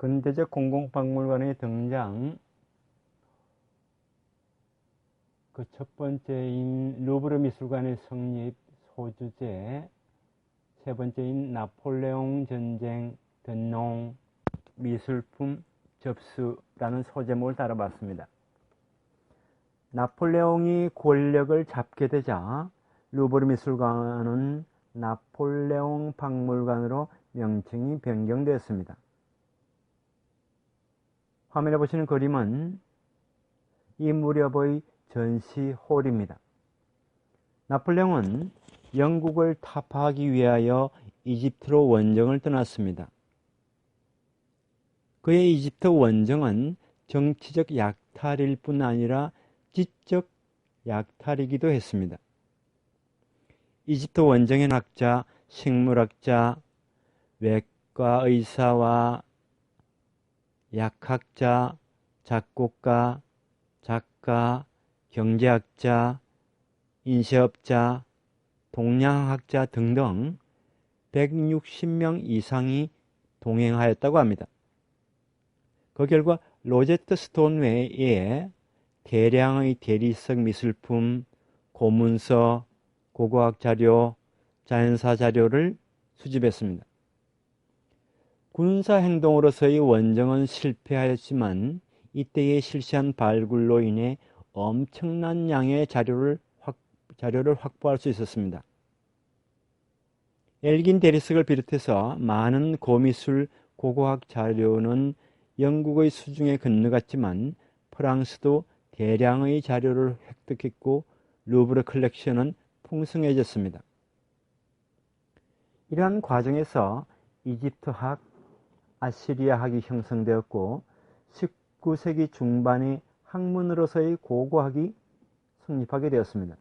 근대적 공공박물관의 등장, 그 첫 번째인 루브르 미술관의 성립 소주제, 세 번째인 나폴레옹 전쟁 등농 미술품 접수라는 소제목을 다뤄봤습니다. 나폴레옹이 권력을 잡게 되자 루브르 미술관은 나폴레옹 박물관으로 명칭이 변경되었습니다. 화면에 보시는 그림은 이 무렵의 전시홀입니다. 나폴레옹은 영국을 타파하기 위하여 이집트로 원정을 떠났습니다. 그의 이집트 원정은 정치적 약탈일 뿐 아니라 지적 약탈이기도 했습니다. 이집트 원정의 학자, 식물학자, 외과 의사와 약학자, 작곡가, 작가, 경제학자, 인쇄업자, 동양학자 등등 160명 이상이 동행하였다고 합니다. 그 결과 로제트 스톤 외에 대량의 대리석 미술품, 고문서, 고고학 자료, 자연사 자료를 수집했습니다. 군사 행동으로서의 원정은 실패하였지만 이때에 실시한 발굴로 인해 엄청난 양의 자료를 확보할 수 있었습니다. 엘긴 대리석을 비롯해서 많은 고미술, 고고학 자료는 영국의 수중에 건너갔지만 프랑스도 대량의 자료를 획득했고 루브르 컬렉션은 풍성해졌습니다. 이러한 과정에서 이집트학, 아시리아학이 형성되었고 19세기 중반에 학문으로서의 고고학이 성립하게 되었습니다.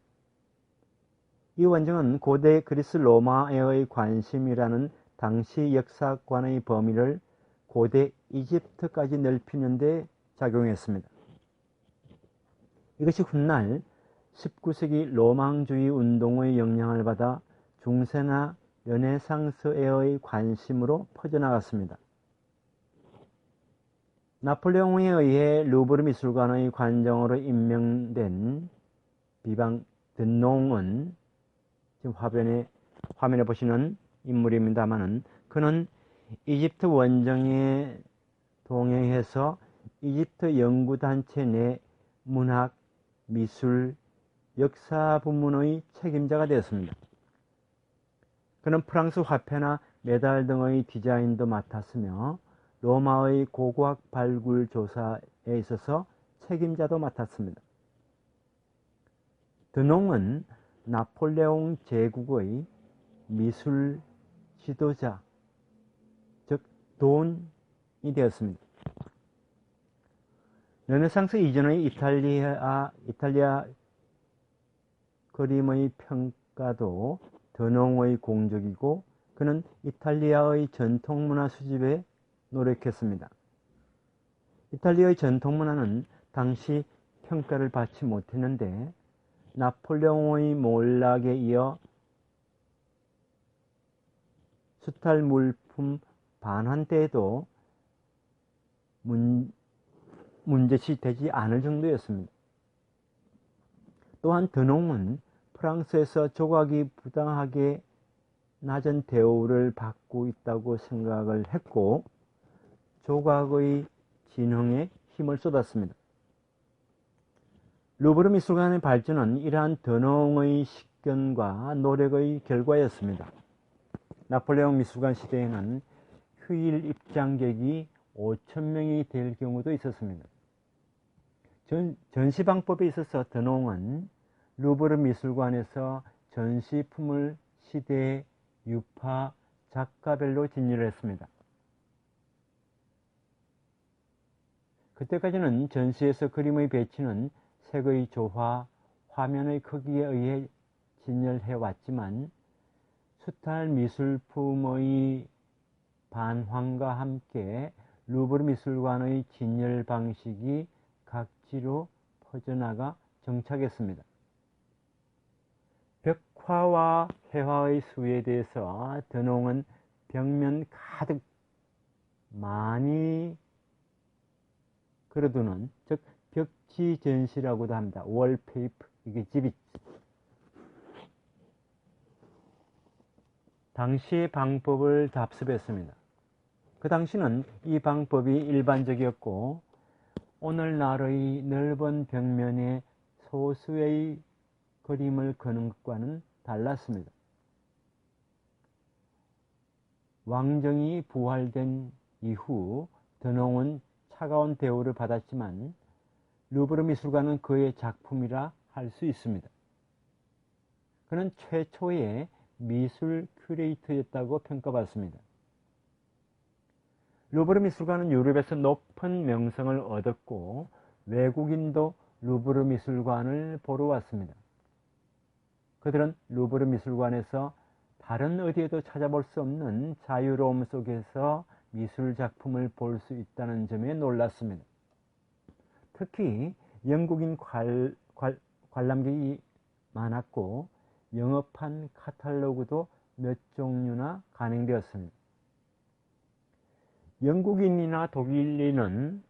이 원정은 고대 그리스 로마에의 관심이라는 당시 역사관의 범위를 고대 이집트까지 넓히는 데 작용했습니다. 이것이 훗날 19세기 로망주의 운동의 영향을 받아 중세나 르네상스에의 관심으로 퍼져나갔습니다. 나폴레옹에 의해 루브르 미술관의 관장으로 임명된 비방 드농은 지금 화면에 보시는 인물입니다만은 그는 이집트 원정에 동행해서 이집트 연구단체 내 문학, 미술, 역사 부문의 책임자가 되었습니다. 그는 프랑스 화폐나 메달 등의 디자인도 맡았으며 로마의 고고학 발굴 조사에 있어서 책임자도 맡았습니다. 드농은 나폴레옹 제국의 미술 지도자, 즉 돈이 되었습니다. 르네상스 이전의 이탈리아 그림의 평가도 드농의 공적이고 그는 이탈리아의 전통문화 수집에 노력했습니다. 이탈리아의 전통문화는 당시 평가를 받지 못했는데 나폴레옹의 몰락에 이어 수탈 물품 반환 때에도 문제시 되지 않을 정도였습니다. 또한 드농은 프랑스에서 조각이 부당하게 낮은 대우를 받고 있다고 생각을 했고 조각의 진흥에 힘을 쏟았습니다. 루브르 미술관의 발전은 이러한 드농의 식견과 노력의 결과였습니다. 나폴레옹 미술관 시대에는 휴일 입장객이 5,000명이 될 경우도 있었습니다. 전시방법에 있어서 드농은 루브르 미술관에서 전시품을 시대, 유파, 작가별로 진열했습니다. 그때까지는 전시에서 그림의 배치는 색의 조화, 화면의 크기에 의해 진열해 왔지만 수탈 미술품의 반환과 함께 루브르 미술관의 진열 방식이 각지로 퍼져나가 정착했습니다. 벽화와 회화의 수에 대해서 드농은 벽면 가득 많이 걸어두는, 즉 벽지 전시라고도 합니다. 월페이퍼, 이게 집이. 당시의 방법을 답습했습니다. 그 당시는 이 방법이 일반적이었고 오늘날의 넓은 벽면에 소수의 그림을 그는 것과는 달랐습니다. 왕정이 부활된 이후 드농은 차가운 대우를 받았지만 루브르 미술관은 그의 작품이라 할 수 있습니다. 그는 최초의 미술 큐레이터였다고 평가받습니다. 루브르 미술관은 유럽에서 높은 명성을 얻었고 외국인도 루브르 미술관을 보러 왔습니다. 그들은 루브르 미술관에서 다른 어디에도 찾아볼 수 없는 자유로움 속에서 미술 작품을 볼 수 있다는 점에 놀랐습니다. 특히 영국인 관람객이 많았고 영업한 카탈로그도 몇 종류나 간행되었습니다. 영국인이나 독일인은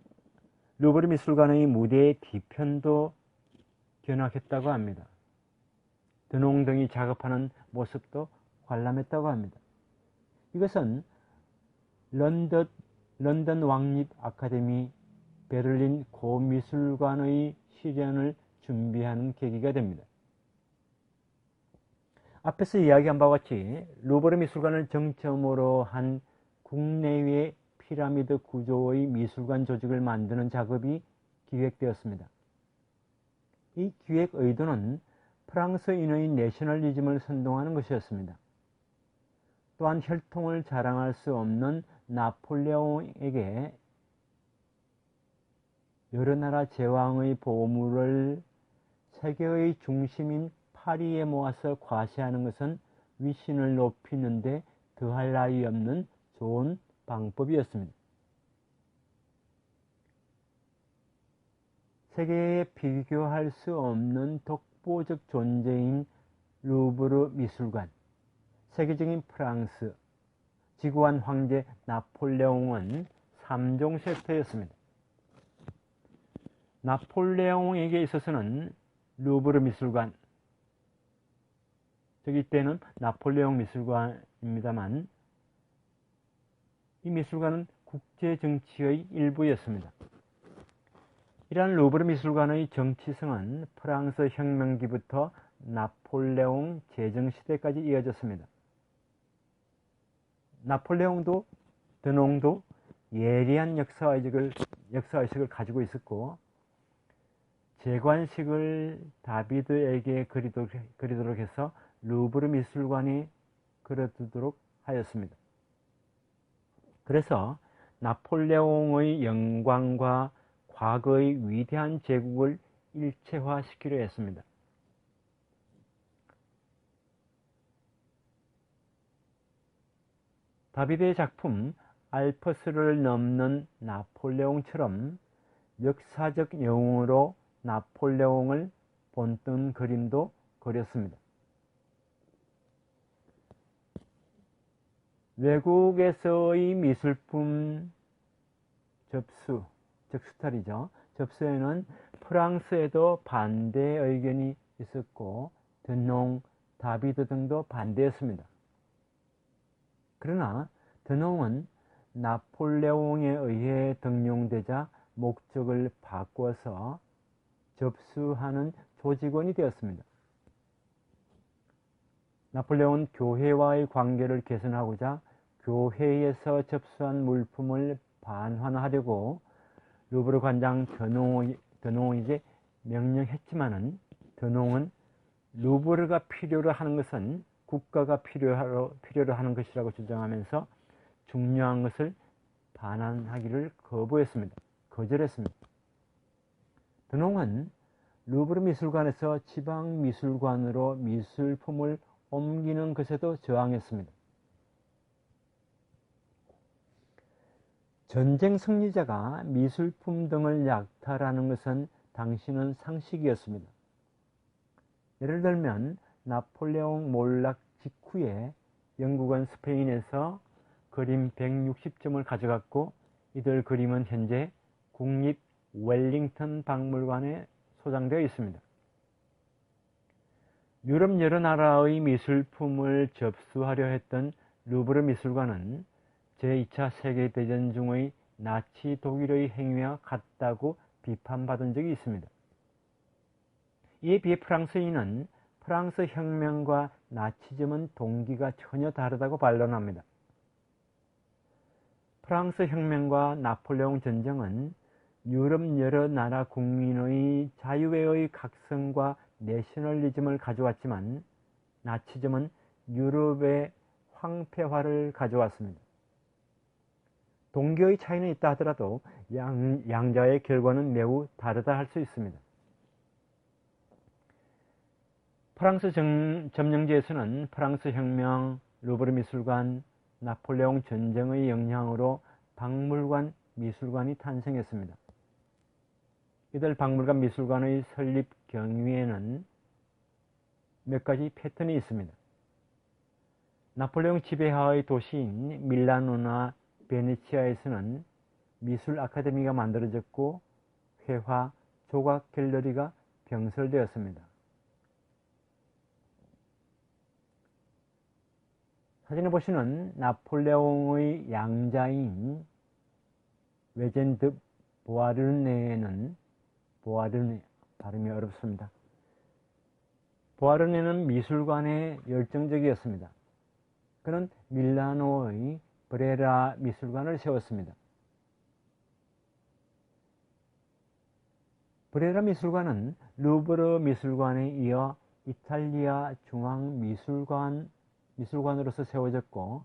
루브르 미술관의 무대의 뒤편도 견학했다고 합니다. 드농 등이 작업하는 모습도 관람했다고 합니다. 이것은 런던 왕립 아카데미 베를린 고미술관의 실현을 준비하는 계기가 됩니다. 앞에서 이야기한 바와 같이 루브르 미술관을 정점으로 한 국내외 피라미드 구조의 미술관 조직을 만드는 작업이 기획되었습니다. 이 기획 의도는 프랑스인의 내셔널리즘을 선동하는 것이었습니다. 또한 혈통을 자랑할 수 없는 나폴레옹에게 여러 나라 제왕의 보물을 세계의 중심인 파리에 모아서 과시하는 것은 위신을 높이는 데 더할 나위 없는 좋은 방법이었습니다. 세계에 비교할 수 없는 독보적 존재인 루브르 미술관, 세계적인 프랑스, 지구한 황제 나폴레옹은 3종 셰프였습니다. 나폴레옹에게 있어서는 루브르 미술관, 즉 이때는 나폴레옹 미술관입니다만 이 미술관은 국제 정치의 일부였습니다. 이러한 루브르 미술관의 정치성은 프랑스 혁명기부터 나폴레옹 제정시대까지 이어졌습니다. 나폴레옹도 드농도 예리한 역사의식을 가지고 있었고 제관식을 다비드에게 그리도록 해서 루브르 미술관이 그려두도록 하였습니다. 그래서 나폴레옹의 영광과 과거의 위대한 제국을 일체화시키려 했습니다. 다비드의 작품 알프스를 넘는 나폴레옹처럼 역사적 영웅으로 나폴레옹을 본뜬 그림도 그렸습니다. 외국에서의 미술품 접수, 즉 수탈이죠. 접수에는 프랑스에도 반대 의견이 있었고 드농, 다비드 등도 반대했습니다. 그러나 드농은 나폴레옹에 의해 등용되자 목적을 바꿔서 접수하는 조직원이 되었습니다. 나폴레옹은 교회와의 관계를 개선하고자 교회에서 접수한 물품을 반환하려고 루브르 관장 드농에게 명령했지만은 드농은 루브르가 필요로 하는 것은 국가가 필요로 하는 것이라고 주장하면서 중요한 것을 반환하기를 거절했습니다. 드농은 루브르 미술관에서 지방 미술관으로 미술품을 옮기는 것에도 저항했습니다. 전쟁 승리자가 미술품 등을 약탈하는 것은 당시는 상식이었습니다. 예를 들면 나폴레옹 몰락 직후에 영국은 스페인에서 그림 160점을 가져갔고 이들 그림은 현재 국립 웰링턴 박물관에 소장되어 있습니다. 유럽 여러 나라의 미술품을 접수하려 했던 루브르 미술관은 제2차 세계대전 중의 나치 독일의 행위와 같다고 비판받은 적이 있습니다. 이에 비해 프랑스인은 프랑스 혁명과 나치즘은 동기가 전혀 다르다고 반론합니다. 프랑스 혁명과 나폴레옹 전쟁은 유럽 여러 나라 국민의 자유의 각성과 내셔널리즘을 가져왔지만 나치즘은 유럽의 황폐화를 가져왔습니다. 동기의 차이는 있다 하더라도 양자의 결과는 매우 다르다 할 수 있습니다. 프랑스 점령지에서는 프랑스 혁명, 루브르 미술관, 나폴레옹 전쟁의 영향으로 박물관, 미술관이 탄생했습니다. 이들 박물관, 미술관의 설립 경위에는 몇 가지 패턴이 있습니다. 나폴레옹 지배하의 도시인 밀라노나 베네치아에서는 미술 아카데미가 만들어졌고 회화, 조각 갤러리가 병설되었습니다. 사진에 보시는 나폴레옹의 양자인 외젠드 보아르네는 발음이 어렵습니다. 보아르네는 미술관에 열정적이었습니다. 그는 밀라노의 브레라 미술관을 세웠습니다. 브레라 미술관은 루브르 미술관에 이어 이탈리아 미술관으로서 세워졌고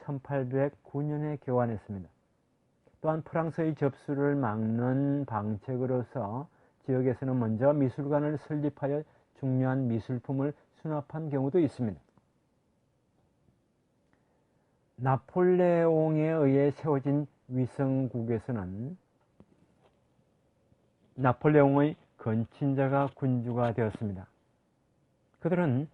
1809년에 개관했습니다. 또한 프랑스의 접수를 막는 방책으로서 지역에서는 먼저 미술관을 설립하여 중요한 미술품을 수납한 경우도 있습니다. 나폴레옹에 의해 세워진 위성국에서는 나폴레옹의 건친자가 군주가 되었습니다. 그들은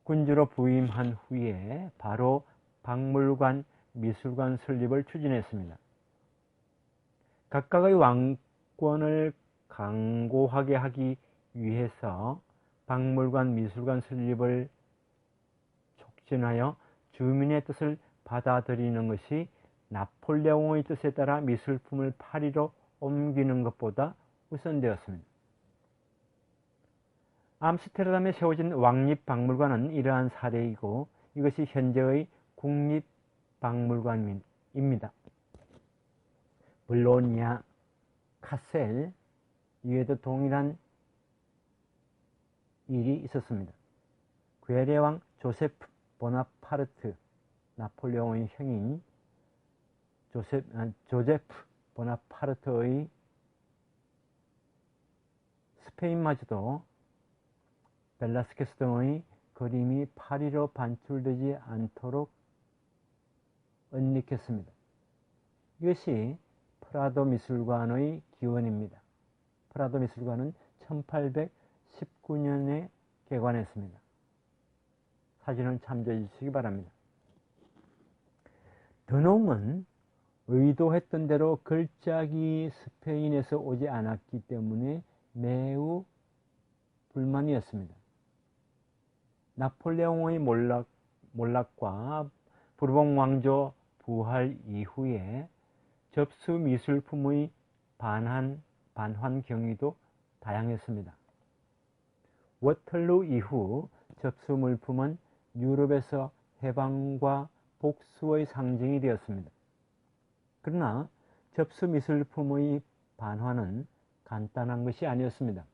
군주로 부임한 후에 바로 박물관, 미술관 설립을 추진했습니다. 각각의 왕권을 강고하게 하기 위해서 박물관, 미술관 설립을 촉진하여 주민의 뜻을 받아들이는 것이 나폴레옹의 뜻에 따라 미술품을 파리로 옮기는 것보다 우선되었습니다. 암스테르담에 세워진 왕립박물관은 이러한 사례이고 이것이 현재의 국립박물관입니다. 볼로냐, 카셀 이외에도 동일한 일이 있었습니다. 괴뢰왕 조세프 보나파르트, 나폴레옹의 형인 조제프 보나파르트의 스페인마저도 벨라스케스 등의 그림이 파리로 반출되지 않도록 은닉했습니다. 이것이 프라도 미술관의 기원입니다. 프라도 미술관은 1819년에 개관했습니다. 사진을 참조해 주시기 바랍니다. 드농은 의도했던 대로 걸작이 스페인에서 오지 않았기 때문에 매우 불만이었습니다. 나폴레옹의 몰락과 부르봉 왕조 부활 이후에 접수 미술품의 반환 경위도 다양했습니다. 워털루 이후 접수 물품은 유럽에서 해방과 복수의 상징이 되었습니다. 그러나 접수 미술품의 반환은 간단한 것이 아니었습니다.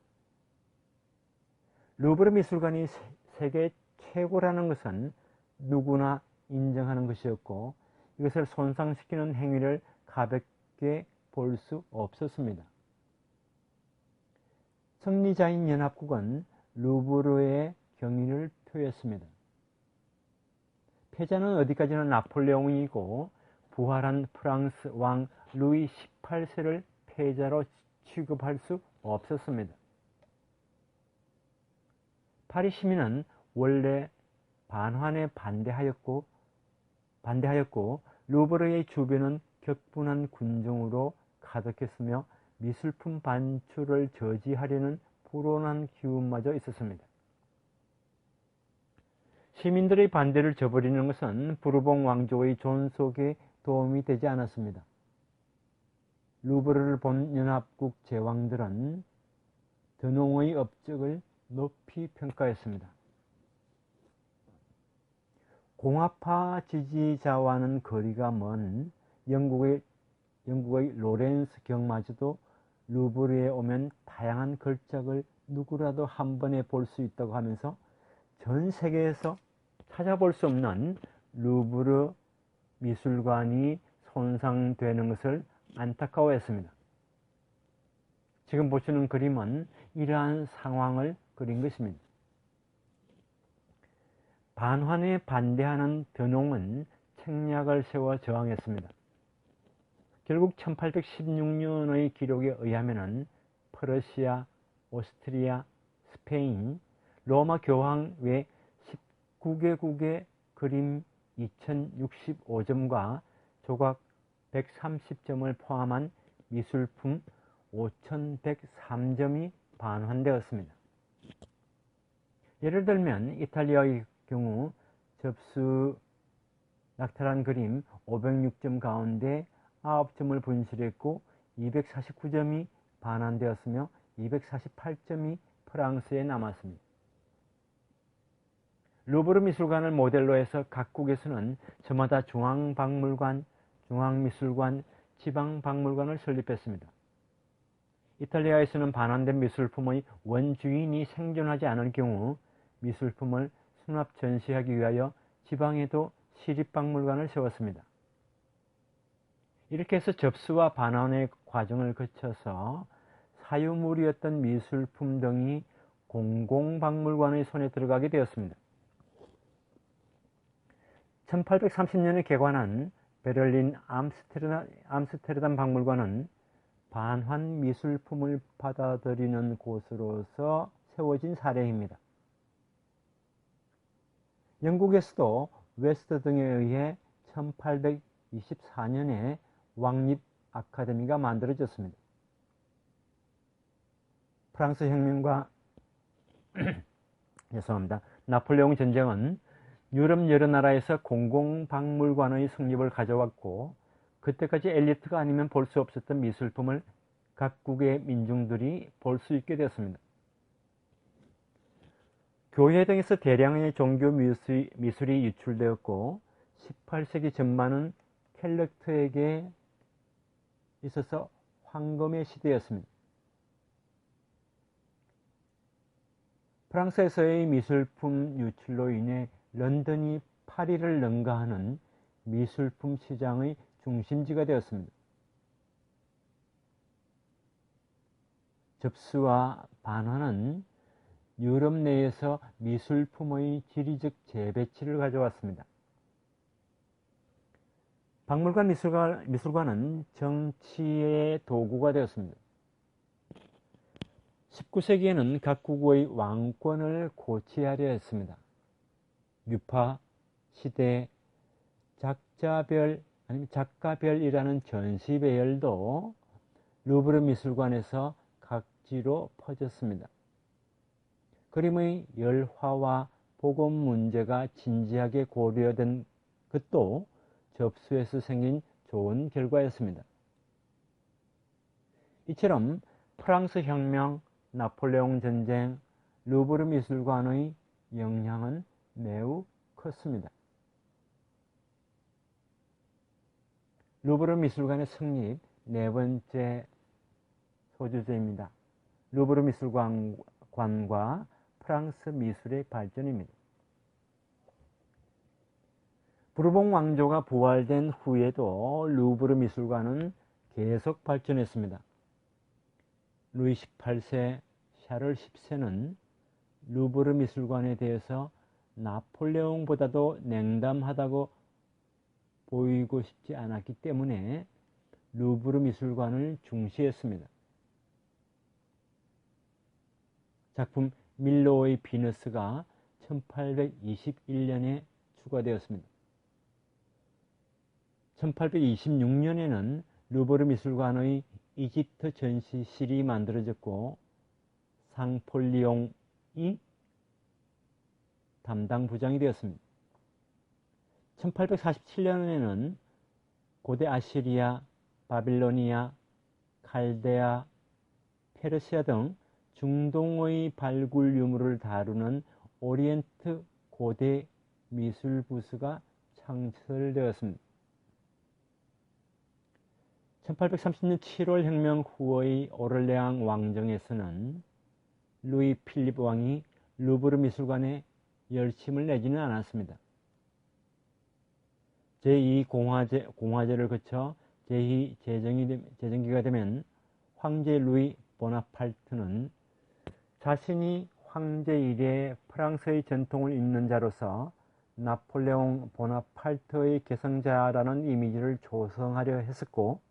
루브르 미술관이 세계 최고라는 것은 누구나 인정하는 것이었고 이것을 손상시키는 행위를 가볍게 볼 수 없었습니다. 승리자인 연합국은 루브르의 경의를 표했습니다. 패자는 어디까지나 나폴레옹이고 부활한 프랑스 왕 루이 18세를 패자로 취급할 수 없었습니다. 파리 시민은 원래 반환에 반대하였고 반대하였고 루브르의 주변은 격분한 군중으로 가득했으며 미술품 반출을 저지하려는 불온한 기운마저 있었습니다. 시민들의 반대를 저버리는 것은 부르봉 왕조의 존속에 도움이 되지 않았습니다. 루브르를 본 연합국 제왕들은 드농의 업적을 높이 평가했습니다. 공화파 지지자와는 거리가 먼 영국의 로렌스 경마저도 루브르에 오면 다양한 걸작을 누구라도 한 번에 볼 수 있다고 하면서 전 세계에서 찾아볼 수 없는 루브르 미술관이 손상되는 것을 안타까워했습니다. 지금 보시는 그림은 이러한 상황을 그린 것입니다. 반환에 반대하는 드농은 책략을 세워 저항했습니다. 결국 1816년의 기록에 의하면 퍼러시아, 오스트리아, 스페인, 로마 교황 외 19개국의 그림 2065점과 조각 130점을 포함한 미술품 5103점이 반환되었습니다. 예를 들면 이탈리아의 경우 접수 낙찰한 그림 506점 가운데 9점을 분실했고 249점이 반환되었으며 248점이 프랑스에 남았습니다. 루브르 미술관을 모델로 해서 각국에서는 저마다 중앙박물관, 중앙미술관, 지방박물관을 설립했습니다. 이탈리아에서는 반환된 미술품의 원주인이 생존하지 않을 경우 미술품을 수납 전시하기 위하여 지방에도 시립박물관을 세웠습니다. 이렇게 해서 접수와 반환의 과정을 거쳐서 사유물이었던 미술품 등이 공공박물관의 손에 들어가게 되었습니다. 1830년에 개관한 베를린 암스테르담 박물관은 반환 미술품을 받아들이는 곳으로서 세워진 사례입니다. 영국에서도 웨스트 등에 의해 1824년에 왕립 아카데미가 만들어졌습니다. 프랑스 혁명과 죄송합니다. 나폴레옹 전쟁은 유럽 여러 나라에서 공공박물관의 성립을 가져왔고 그때까지 엘리트가 아니면 볼 수 없었던 미술품을 각국의 민중들이 볼 수 있게 되었습니다. 교회 등에서 대량의 종교 미술이 유출되었고 18세기 전반은 켈렉터에게 있어서 황금의 시대였습니다. 프랑스에서의 미술품 유출로 인해 런던이 파리를 능가하는 미술품 시장의 중심지가 되었습니다. 접수와 반환은 유럽 내에서 미술품의 지리적 재배치를 가져왔습니다. 박물관 미술관은 정치의 도구가 되었습니다. 19세기에는 각국의 왕권을 고취하려 했습니다. 유파, 시대, 작자별 아니면 작가별이라는 전시 배열도 루브르 미술관에서 각지로 퍼졌습니다. 그림의 열화와 복원 문제가 진지하게 고려된 것도 접수에서 생긴 좋은 결과였습니다. 이처럼 프랑스 혁명, 나폴레옹 전쟁, 루브르 미술관의 영향은 매우 컸습니다. 루브르 미술관의 성립 네 번째 소주제입니다. 루브르 미술관과 프랑스 미술의 발전입니다. 부르봉 왕조가 부활된 후에도 루브르 미술관은 계속 발전했습니다. 루이 18세, 샤를 10세는 루브르 미술관에 대해서 나폴레옹보다도 냉담하다고 보이고 싶지 않았기 때문에 루브르 미술관을 중시했습니다. 작품 밀로의 비너스가 1821년에 추가되었습니다. 1826년에는 루브르 미술관의 이집트 전시실이 만들어졌고 상폴리옹이 담당 부장이 되었습니다. 1847년에는 고대 아시리아, 바빌로니아, 칼데아, 페르시아 등 중동의 발굴 유물을 다루는 오리엔트 고대 미술 부스가 창설되었습니다. 1830년 7월 혁명 후의 오를레앙 왕정에서는 루이 필립 왕이 루브르 미술관에 열심을 내지는 않았습니다. 제2공화제를 거쳐 제2제정기가 되면 황제 루이 보나파르트는 자신이 황제 이래 프랑스의 전통을 잇는 자로서 나폴레옹 보나파르트의 계승자라는 이미지를 조성하려 했었고,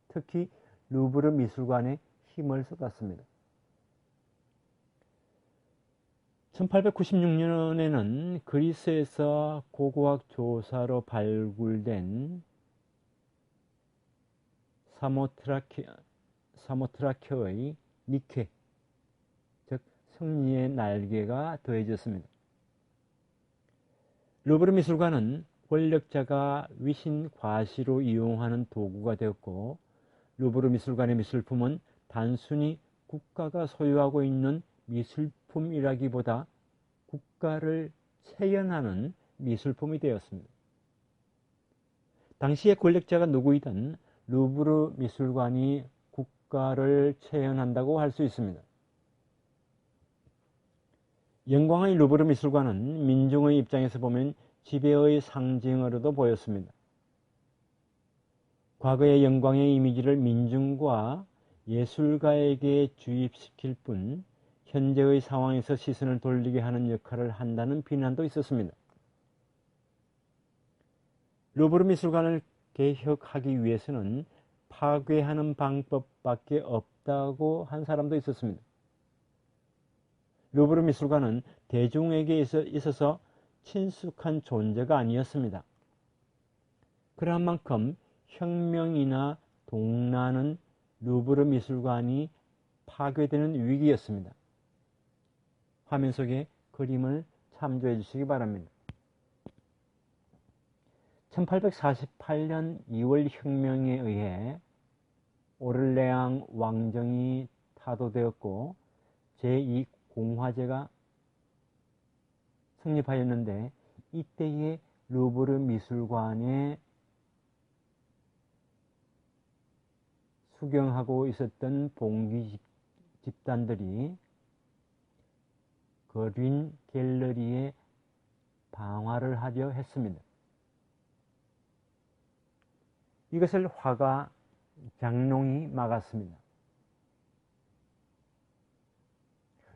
특히 루브르 미술관에 힘을 쏟았습니다. 1896년에는 그리스에서 고고학 조사로 발굴된 사모트라케의 니케, 즉 승리의 날개가 더해졌습니다. 루브르 미술관은 권력자가 위신 과시로 이용하는 도구가 되었고, 루브르 미술관의 미술품은 단순히 국가가 소유하고 있는 미술품이라기보다 국가를 체현하는 미술품이 되었습니다. 당시의 권력자가 누구이든 루브르 미술관이 국가를 체현한다고 할 수 있습니다. 영광의 루브르 미술관은 민중의 입장에서 보면 지배의 상징으로도 보였습니다. 과거의 영광의 이미지를 민중과 예술가에게 주입시킬 뿐 현재의 상황에서 시선을 돌리게 하는 역할을 한다는 비난도 있었습니다. 루브르 미술관을 개혁하기 위해서는 파괴하는 방법밖에 없다고 한 사람도 있었습니다. 루브르 미술관은 대중에게 있어서 친숙한 존재가 아니었습니다. 그러한 만큼 혁명이나 동란은 루브르 미술관이 파괴되는 위기였습니다. 화면 속에 그림을 참조해 주시기 바랍니다. 1848년 2월 혁명에 의해 오를레앙 왕정이 타도되었고 제2공화제가 성립하였는데, 이때의 루브르 미술관에 수경하고 있었던 봉기 집단들이 그린 갤러리에 방화를 하려 했습니다. 이것을 화가 장롱이 막았습니다.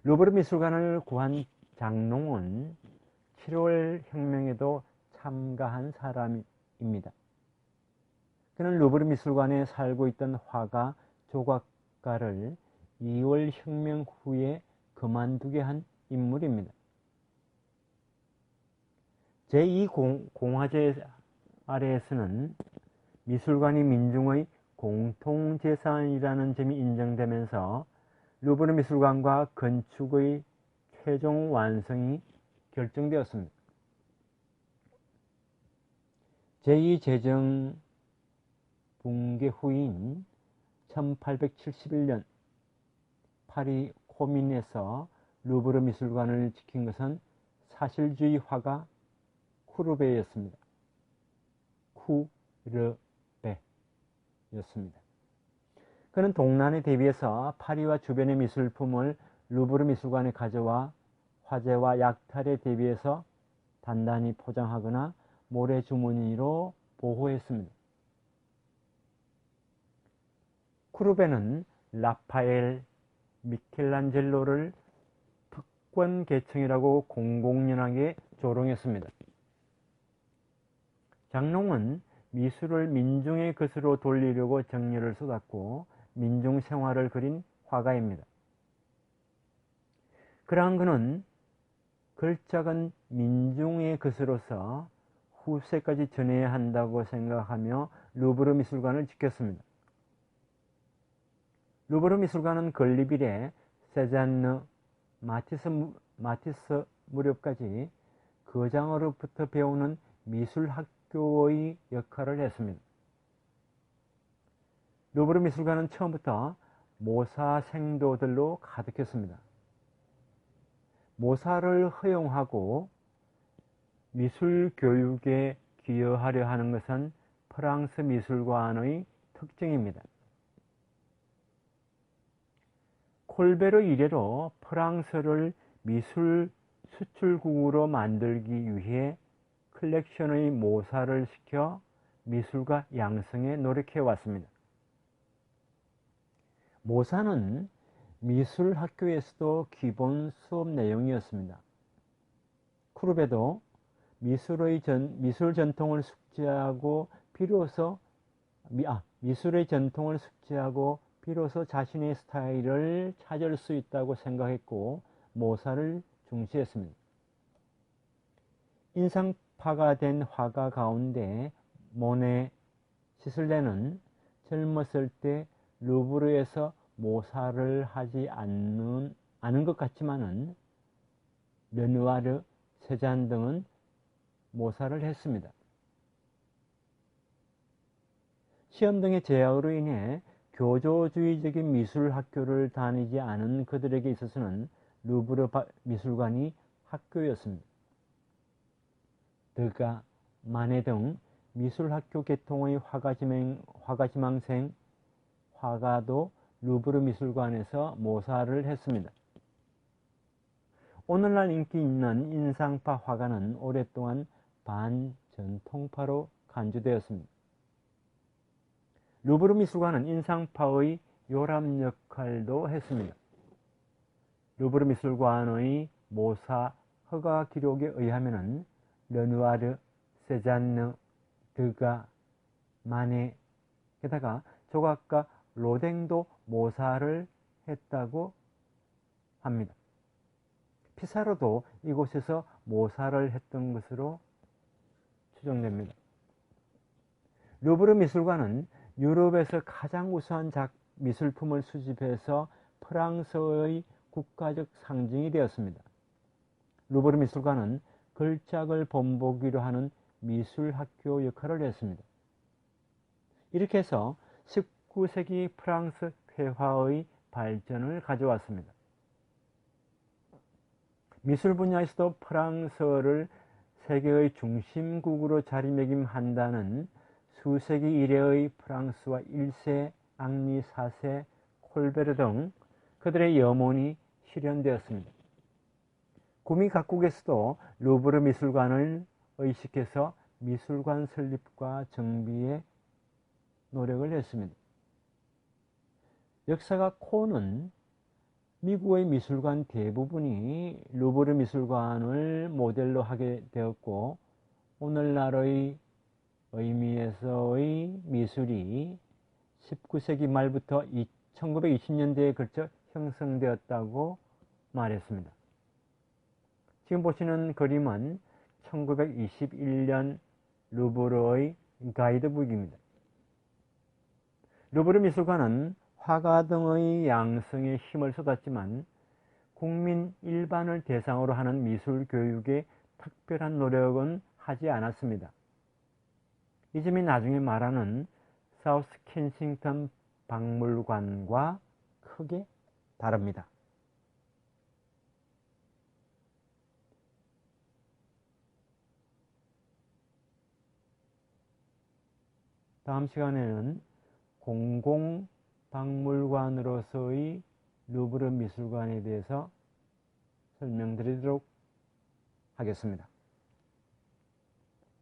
루브르 미술관을 구한 장롱은 7월 혁명에도 참가한 사람입니다. 그는 루브르 미술관에 살고 있던 화가 조각가를 2월 혁명 후에 그만두게 한 인물입니다. 제2공화제 아래에서는 미술관이 민중의 공통재산이라는 점이 인정되면서 루브르 미술관과 건축의 최종 완성이 결정되었습니다. 제2제정 붕괴 후인 1871년 파리 코민에서 루브르 미술관을 지킨 것은 사실주의 화가 쿠르베였습니다. 쿠르베였습니다. 그는 동란에 대비해서 파리와 주변의 미술품을 루브르 미술관에 가져와 화재와 약탈에 대비해서 단단히 포장하거나 모래주머니로 보호했습니다. 쿠르베는 라파엘, 미켈란젤로를 특권 계층이라고 공공연하게 조롱했습니다. 장롱은 미술을 민중의 것으로 돌리려고 정열을 쏟았고 민중 생활을 그린 화가입니다. 그러한 그는 걸작은 민중의 것으로서 후세까지 전해야 한다고 생각하며 루브르 미술관을 지켰습니다. 루브르 미술관은 건립 이래 세잔느, 마티스 무렵까지 거장으로부터 배우는 미술학교의 역할을 했습니다. 루브르 미술관은 처음부터 모사 생도들로 가득했습니다. 모사를 허용하고 미술 교육에 기여하려 하는 것은 프랑스 미술관의 특징입니다. 콜베르 이래로 프랑스를 미술 수출국으로 만들기 위해 컬렉션의 모사를 시켜 미술가 양성에 노력해 왔습니다. 모사는 미술학교에서도 기본 수업 내용이었습니다. 쿠르베도 미술의 전통을 숙지하고 비로소 자신의 스타일을 찾을 수 있다고 생각했고 모사를 중시했습니다. 인상파가 된 화가 가운데 모네, 시슬레는 젊었을 때 루브르에서 모사를 하지 않은 것 같지만은 르누아르, 세잔 등은 모사를 했습니다. 시험 등의 제약으로 인해 교조주의적인 미술학교를 다니지 않은 그들에게 있어서는 루브르 미술관이 학교였습니다. 드가, 마네 등 미술학교 계통의 화가지망생 화가도 루브르 미술관에서 모사를 했습니다. 오늘날 인기 있는 인상파 화가는 오랫동안 반전통파로 간주되었습니다. 루브르 미술관은 인상파의 요람 역할도 했습니다. 루브르 미술관의 모사 허가 기록에 의하면 르누아르, 세잔느, 드가, 마네, 게다가 조각가 로댕도 모사를 했다고 합니다. 피사로도 이곳에서 모사를 했던 것으로 추정됩니다. 루브르 미술관은 유럽에서 가장 우수한 미술품을 수집해서 프랑스의 국가적 상징이 되었습니다. 루브르 미술관은 걸작을 본보기로 하는 미술학교 역할을 했습니다. 이렇게 해서 19세기 프랑스 회화의 발전을 가져왔습니다. 미술 분야에서도 프랑스를 세계의 중심국으로 자리매김한다는 수세기 이래의 프랑스와 1세, 앙리 4세, 콜베르 등 그들의 염원이 실현되었습니다. 구미 각국에서도 루브르 미술관을 의식해서 미술관 설립과 정비에 노력을 했습니다. 역사가코는 미국의 미술관 대부분이 루브르 미술관을 모델로 하게 되었고 오늘날의 의미에서의 미술이 19세기 말부터 1920년대에 걸쳐 형성되었다고 말했습니다. 지금 보시는 그림은 1921년 루브르의 가이드북입니다. 루브르 미술관은 화가 등의 양성에 힘을 쏟았지만 국민 일반을 대상으로 하는 미술 교육에 특별한 노력은 하지 않았습니다. 이 점이 나중에 말하는 사우스 켄싱턴 박물관과 크게 다릅니다. 다음 시간에는 공공박물관으로서의 루브르 미술관에 대해서 설명드리도록 하겠습니다.